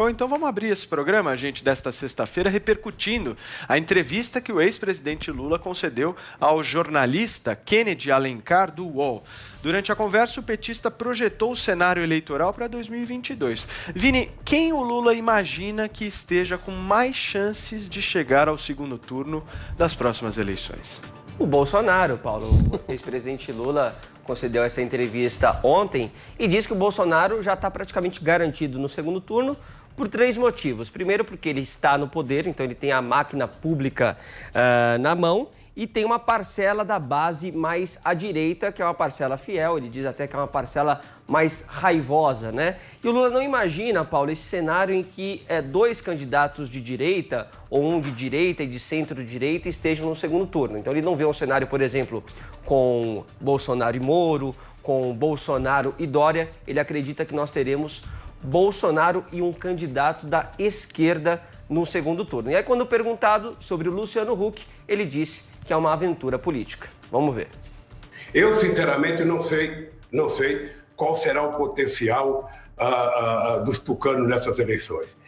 Bom, então vamos abrir esse programa, gente, desta sexta-feira, repercutindo a entrevista que o ex-presidente Lula concedeu ao jornalista Kennedy Alencar, do UOL. Durante a conversa, o petista projetou o cenário eleitoral para 2022. Vini, quem o Lula imagina que esteja com mais chances de chegar ao segundo turno das próximas eleições? O Bolsonaro, Paulo. O ex-presidente Lula concedeu essa entrevista ontem e disse que o Bolsonaro já está praticamente garantido no segundo turno por 3 motivos. Primeiro, porque ele está no poder, então ele tem a máquina pública na mão e tem uma parcela da base mais à direita, que é uma parcela fiel, ele diz até que é uma parcela mais raivosa, né? E o Lula não imagina, Paulo, esse cenário em que 2 candidatos de direita, ou um de direita e de centro-direita, estejam no segundo turno. Então ele não vê um cenário, por exemplo, com Bolsonaro e Moro, com Bolsonaro e Dória. Ele acredita que nós teremos Bolsonaro e um candidato da esquerda no segundo turno. E aí, quando perguntado sobre o Luciano Huck, ele disse que é uma aventura política. Vamos ver. Eu, sinceramente, não sei qual será o potencial dos tucanos nessas eleições.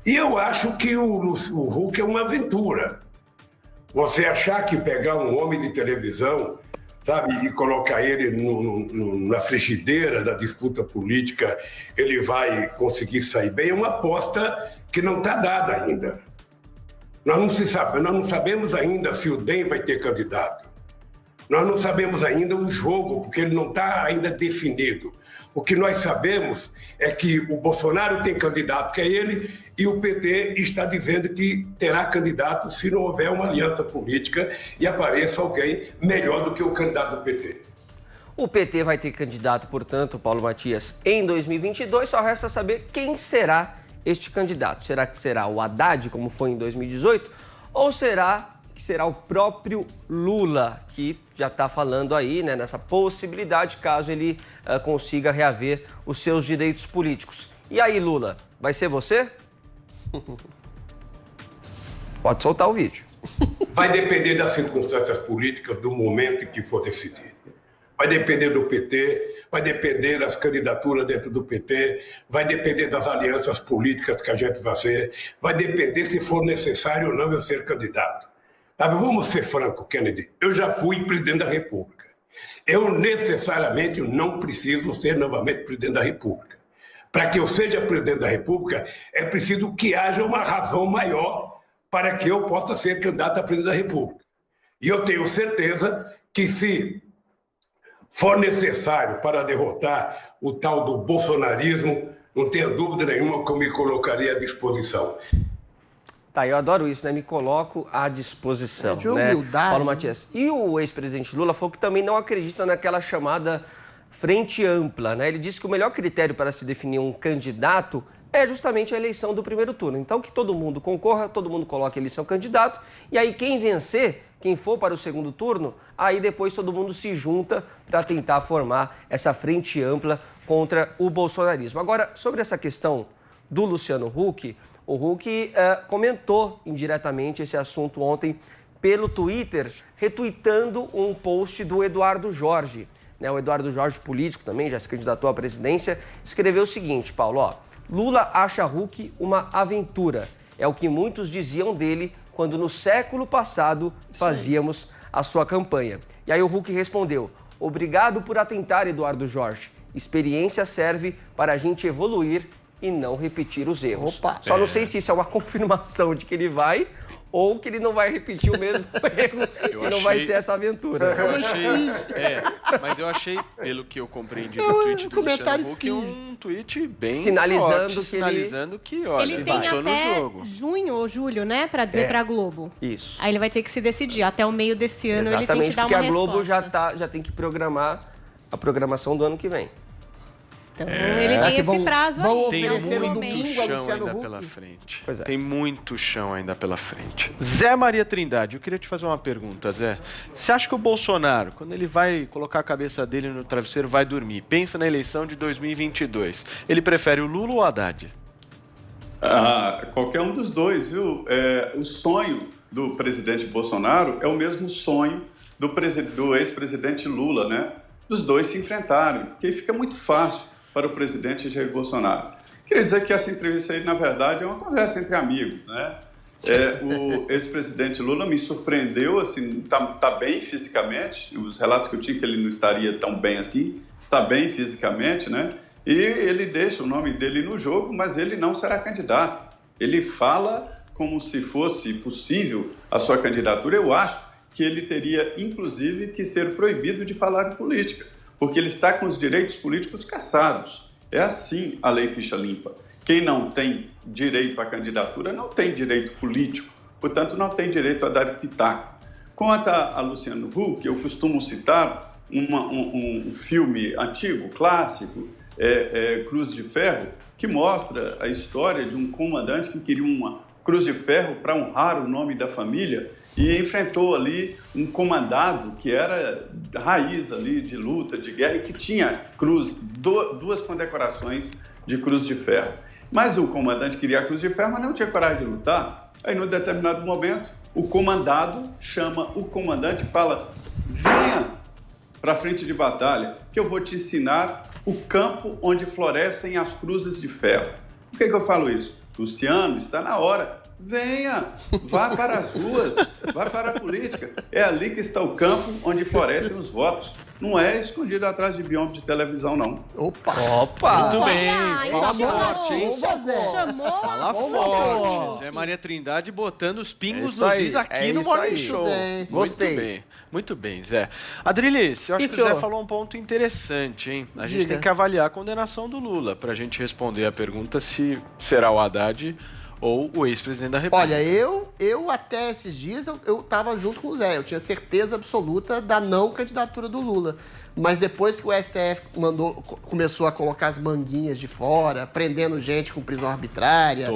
E eu acho que o Huck é uma aventura. Você achar que pegar um homem de televisão, sabe, e colocar ele na frigideira da disputa política, ele vai conseguir sair bem, é uma aposta que não está dada ainda. Nós não sabemos ainda se o DEM vai ter candidato. Nós não sabemos ainda o jogo, porque ele não está ainda definido. O que nós sabemos é que o Bolsonaro tem candidato, que é ele, e o PT está dizendo que terá candidato se não houver uma aliança política e apareça alguém melhor do que o candidato do PT. O PT vai ter candidato, portanto, Paulo Matias, em 2022. Só resta saber quem será este candidato. Será que será o Haddad, como foi em 2018? Ou será que será o próprio Lula, que já está falando aí, né, nessa possibilidade, caso ele consiga reaver os seus direitos políticos. E aí, Lula, vai ser você? Pode soltar o vídeo. Vai depender das circunstâncias políticas, do momento em que for decidir. Vai depender do PT, vai depender das candidaturas dentro do PT, vai depender das alianças políticas que a gente vai fazer, vai depender se for necessário ou não eu ser candidato. Sabe, vamos ser franco, Kennedy, eu já fui presidente da República. Eu necessariamente não preciso ser novamente presidente da República. Para que eu seja presidente da República, é preciso que haja uma razão maior para que eu possa ser candidato a presidente da República. E eu tenho certeza que se for necessário para derrotar o tal do bolsonarismo, não tenha dúvida nenhuma que eu me colocaria à disposição. Tá, eu adoro isso, né? Me coloco à disposição, de humildade, Paulo Matias. E o ex-presidente Lula falou que também não acredita naquela chamada frente ampla, né? Ele disse que o melhor critério para se definir um candidato é justamente a eleição do primeiro turno. Então, que todo mundo concorra, todo mundo coloque ele seu candidato, e aí quem vencer, quem for para o segundo turno, aí depois todo mundo se junta para tentar formar essa frente ampla contra o bolsonarismo. Agora, sobre essa questão do Luciano Huck, o Huck comentou indiretamente esse assunto ontem pelo Twitter, retuitando um post do Eduardo Jorge. O Eduardo Jorge, político também, já se candidatou à presidência, escreveu o seguinte, Paulo, ó: Lula acha Huck uma aventura. É o que muitos diziam dele quando no século passado fazíamos a sua campanha. E aí o Huck respondeu: obrigado por atentar, Eduardo Jorge. Experiência serve para a gente evoluir e não repetir os erros. Só não sei se isso é uma confirmação de que ele vai ou que ele não vai repetir o mesmo erro e não vai ser essa aventura. Mas eu achei, pelo que eu compreendi do tweet do Luciano Huck, um tweet bem sinalizando forte, sinalizando que olha, ele tem tô até no jogo. Junho ou julho, né, para dizer para a Globo. Isso. Aí ele vai ter que se decidir. Até o meio desse ano ele tem que dar uma resposta. Exatamente, porque a Globo já tem que programar a programação do ano que vem. Então, ele tem esse prazo aí. Tem muito chão ainda pela frente. Tem muito chão ainda pela frente. Zé Maria Trindade, eu queria te fazer uma pergunta, Zé. Você acha que o Bolsonaro, quando ele vai colocar a cabeça dele no travesseiro, vai dormir, pensa na eleição de 2022, ele prefere o Lula ou o Haddad? Qualquer um dos dois, viu? O sonho do presidente Bolsonaro é o mesmo sonho do ex-presidente Lula, né? Dos dois se enfrentarem, porque fica muito fácil para o presidente Jair Bolsonaro. Queria dizer que essa entrevista aí, na verdade, é uma conversa entre amigos, né? O ex-presidente Lula me surpreendeu, assim, tá bem fisicamente, os relatos que eu tinha que ele não estaria tão bem assim, está bem fisicamente, né? E ele deixa o nome dele no jogo, mas ele não será candidato. Ele fala como se fosse possível a sua candidatura. Eu acho que ele teria, inclusive, que ser proibido de falar de política, porque ele está com os direitos políticos cassados. É assim a lei ficha limpa. Quem não tem direito à candidatura não tem direito político, portanto, não tem direito a dar pitaco. Quanto a Luciano Huck, eu costumo citar um filme antigo, clássico, Cruz de Ferro, que mostra a história de um comandante que queria uma cruz de ferro para honrar o nome da família e enfrentou ali um comandado que era raiz ali de luta, de guerra, e que tinha duas condecorações de cruz de ferro. Mas o comandante queria a cruz de ferro, mas não tinha coragem de lutar. Aí, num determinado momento, o comandado chama o comandante e fala: venha para a frente de batalha, que eu vou te ensinar o campo onde florescem as cruzes de ferro. Por que eu falo isso? Luciano, está na hora. Venha, vá para as ruas, vá para a política. É ali que está o campo onde florescem os votos. Não é escondido atrás de biombo de televisão, não. Opa! Muito bem, fala forte, hein? Chamou. Fala forte. Zé Maria Trindade botando os pingos nos is aqui no Morning Show. Gostei. Muito bem, Zé. Adrilis, eu acho que o Zé falou um ponto interessante, hein? A gente tem que avaliar a condenação do Lula para a gente responder a pergunta se será o Haddad ou o ex-presidente da República. Olha, eu até esses dias, eu estava junto com o Zé. Eu tinha certeza absoluta da não candidatura do Lula. Mas depois que o STF começou a colocar as manguinhas de fora, prendendo gente com prisão arbitrária,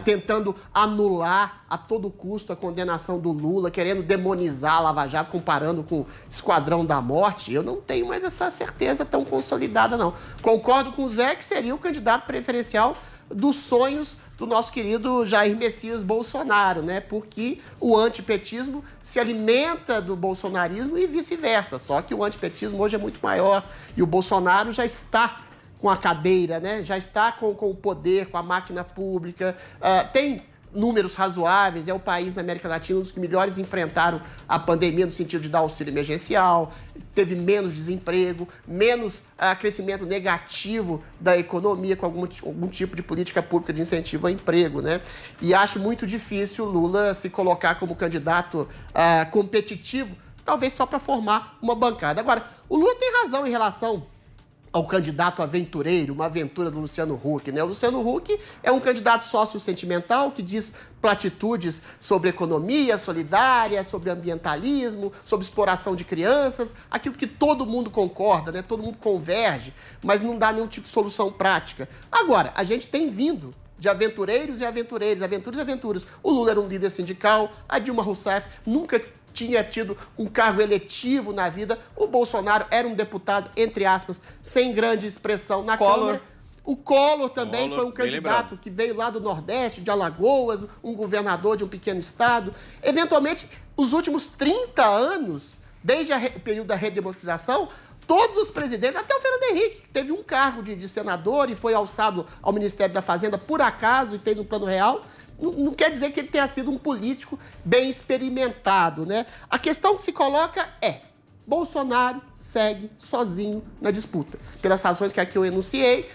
tentando anular a todo custo a condenação do Lula, querendo demonizar a Lava Jato, comparando com o Esquadrão da Morte, eu não tenho mais essa certeza tão consolidada, não. Concordo com o Zé que seria o candidato preferencial dos sonhos do nosso querido Jair Messias Bolsonaro, né? Porque o antipetismo se alimenta do bolsonarismo e vice-versa. Só que o antipetismo hoje é muito maior e o Bolsonaro já está com a cadeira, né? Já está com o poder, com a máquina pública. Tem números razoáveis, é o país na América Latina um dos que melhores enfrentaram a pandemia no sentido de dar auxílio emergencial, teve menos desemprego, menos crescimento negativo da economia com algum tipo de política pública de incentivo ao emprego, né? E acho muito difícil o Lula se colocar como candidato competitivo, talvez só para formar uma bancada. Agora, o Lula tem razão em relação ao candidato aventureiro, uma aventura do Luciano Huck, né? O Luciano Huck é um candidato sócio-sentimental que diz platitudes sobre economia solidária, sobre ambientalismo, sobre exploração de crianças, aquilo que todo mundo concorda, né? Todo mundo converge, mas não dá nenhum tipo de solução prática. Agora, a gente tem vindo de aventureiros e aventureiros, aventuras e aventuras. O Lula era um líder sindical, a Dilma Rousseff nunca tinha tido um cargo eletivo na vida. O Bolsonaro era um deputado, entre aspas, sem grande expressão na Câmara. O Collor também foi um candidato que veio lá do Nordeste, de Alagoas, um governador de um pequeno estado. Eventualmente, os últimos 30 anos, desde o período da redemocratização, todos os presidentes, até o Fernando Henrique, que teve um cargo de senador e foi alçado ao Ministério da Fazenda por acaso e fez um plano real, não quer dizer que ele tenha sido um político bem experimentado, né? A questão que se coloca é: Bolsonaro segue sozinho na disputa. Pelas razões que aqui eu enunciei,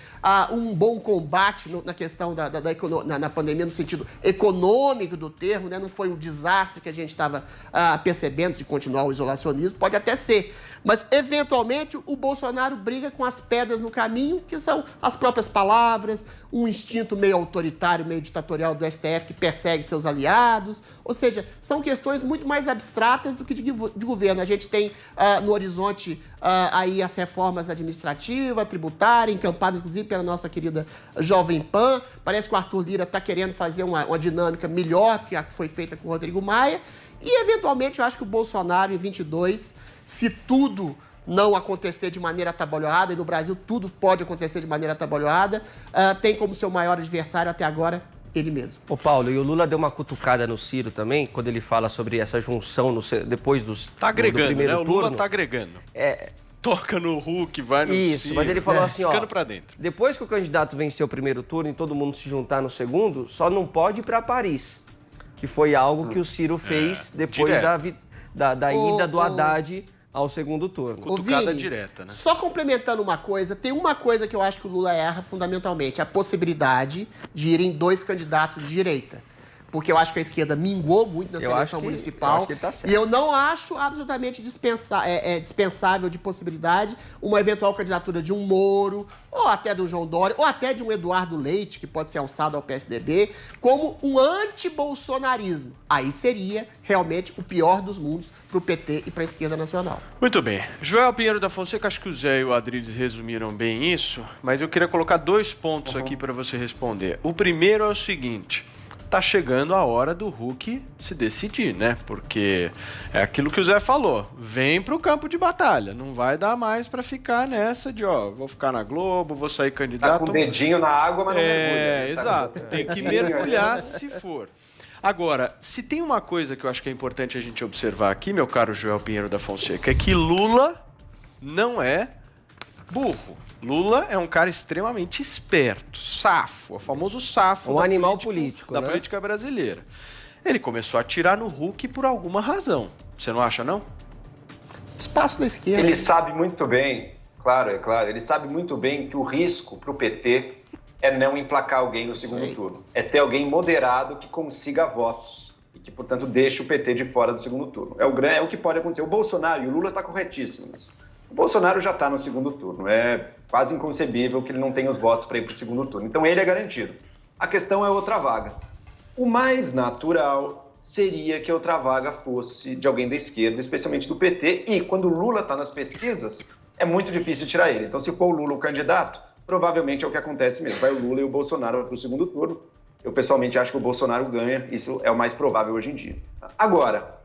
um bom combate na questão na pandemia, no sentido econômico do termo, né? Não foi um desastre que a gente estava percebendo, se continuar o isolacionismo, pode até ser. Mas, eventualmente, o Bolsonaro briga com as pedras no caminho, que são as próprias palavras, um instinto meio autoritário, meio ditatorial do STF que persegue seus aliados. Ou seja, são questões muito mais abstratas do que de governo. A gente tem no horizonte aí as reformas administrativa, tributária, encampadas, inclusive, pela nossa querida Jovem Pan. Parece que o Arthur Lira está querendo fazer uma dinâmica melhor que a que foi feita com o Rodrigo Maia. E, eventualmente, eu acho que o Bolsonaro, em 22, se tudo não acontecer de maneira atabalhoada, e no Brasil tudo pode acontecer de maneira atabalhoada, tem como seu maior adversário até agora ele mesmo. Ô Paulo, e o Lula deu uma cutucada no Ciro também, quando ele fala sobre essa junção depois do primeiro turno. Tá agregando, né? O Lula tá agregando. toca no Huck, vai no Isso, Ciro. mas ele falou assim, ó, ficando pra dentro. Depois que o candidato venceu o primeiro turno e todo mundo se juntar no segundo, só não pode ir para Paris, que foi algo que o Ciro fez depois da ida do Haddad ao segundo turno. Cutucada Vini, direta, né? Só complementando uma coisa, tem uma coisa que eu acho que o Lula erra fundamentalmente, a possibilidade de irem 2 candidatos de direita. Porque eu acho que a esquerda minguou muito nessa eleição municipal. Eu acho que ele tá certo. E eu não acho absolutamente dispensável de possibilidade uma eventual candidatura de um Moro, ou até do João Dória, ou até de um Eduardo Leite, que pode ser alçado ao PSDB, como um antibolsonarismo. Aí seria realmente o pior dos mundos para o PT e para a esquerda nacional. Muito bem. Joel Pinheiro da Fonseca, acho que o Zé e o Adriles resumiram bem isso, mas eu queria colocar 2 pontos aqui para você responder. O primeiro é o seguinte: tá chegando a hora do Huck se decidir, né? Porque é aquilo que o Zé falou, vem pro campo de batalha, não vai dar mais para ficar nessa de, ó, vou ficar na Globo, vou sair candidato. Tá com o dedinho na água, mas não mergulha. É, exato, tem que mergulhar se for. Agora, se tem uma coisa que eu acho que é importante a gente observar aqui, meu caro Joel Pinheiro da Fonseca, é que Lula não é burro. Lula é um cara extremamente esperto, safo, o famoso safo. Um animal político, da né? política brasileira. Ele começou a atirar no Huck por alguma razão. Você não acha, não? Espaço da esquerda. Ele sabe muito bem, claro, ele sabe muito bem que o risco para o PT é não emplacar alguém no segundo turno. É ter alguém moderado que consiga votos e que, portanto, deixe o PT de fora do segundo turno. É o que pode acontecer. O Bolsonaro e o Lula estão corretíssimos nisso. O Bolsonaro já está no segundo turno. É quase inconcebível que ele não tenha os votos para ir para o segundo turno. Então, ele é garantido. A questão é outra vaga. O mais natural seria que a outra vaga fosse de alguém da esquerda, especialmente do PT. E quando o Lula está nas pesquisas, é muito difícil tirar ele. Então, se for o Lula o candidato, provavelmente é o que acontece mesmo. Vai o Lula e o Bolsonaro para o segundo turno. Eu, pessoalmente, acho que o Bolsonaro ganha. Isso é o mais provável hoje em dia. Agora,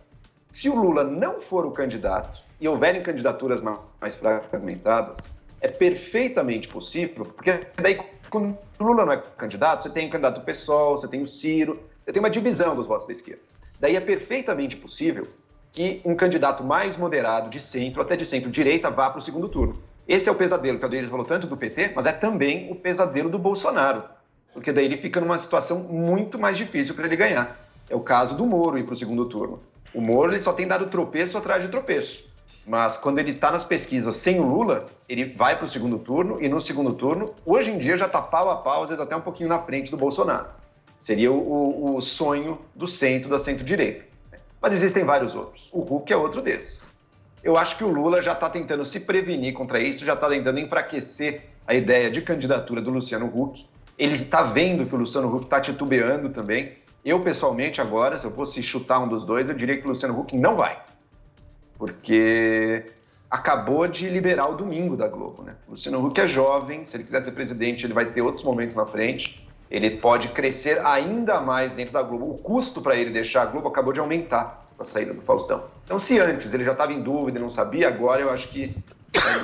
se o Lula não for o candidato e houverem candidaturas mais fragmentadas, é perfeitamente possível, porque daí, quando o Lula não é candidato, você tem o candidato do PSOL, você tem o Ciro, você tem uma divisão dos votos da esquerda. Daí é perfeitamente possível que um candidato mais moderado, de centro, até de centro-direita, vá para o segundo turno. Esse é o pesadelo que o Adriles falou tanto do PT, mas é também o pesadelo do Bolsonaro, porque daí ele fica numa situação muito mais difícil para ele ganhar. É o caso do Moro ir para o segundo turno. O Moro ele só tem dado tropeço atrás de tropeço. Mas quando ele está nas pesquisas sem o Lula, ele vai para o segundo turno, e no segundo turno, hoje em dia já está pau a pau, às vezes até um pouquinho na frente do Bolsonaro. Seria o sonho do centro, da centro-direita. Mas existem vários outros. O Huck é outro desses. Eu acho que o Lula já está tentando se prevenir contra isso, já está tentando enfraquecer a ideia de candidatura do Luciano Huck. Ele está vendo que o Luciano Huck está titubeando também. Eu, pessoalmente, agora, se eu fosse chutar um dos dois, eu diria que o Luciano Huck não vai. Porque acabou de liberar o domingo da Globo, né? O Luciano Huck é jovem, se ele quiser ser presidente, ele vai ter outros momentos na frente. Ele pode crescer ainda mais dentro da Globo. O custo para ele deixar a Globo acabou de aumentar com a saída do Faustão. Então, se antes ele já estava em dúvida e não sabia, agora eu acho que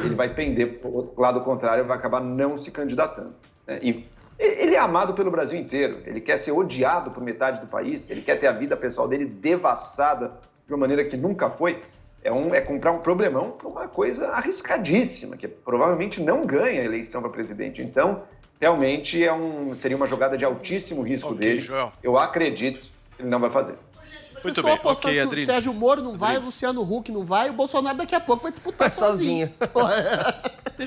ele vai pender para o lado contrário e vai acabar não se candidatando, né? E ele é amado pelo Brasil inteiro. Ele quer ser odiado por metade do país. Ele quer ter a vida pessoal dele devassada de uma maneira que nunca foi. É comprar um problemão para uma coisa arriscadíssima, que provavelmente não ganha a eleição para presidente. Então, realmente seria uma jogada de altíssimo risco dele. Joel. Eu acredito que ele não vai fazer. Vocês estão apostando que o Sérgio Moro não vai, o Luciano Huck não vai, o Bolsonaro daqui a pouco vai disputar sozinho.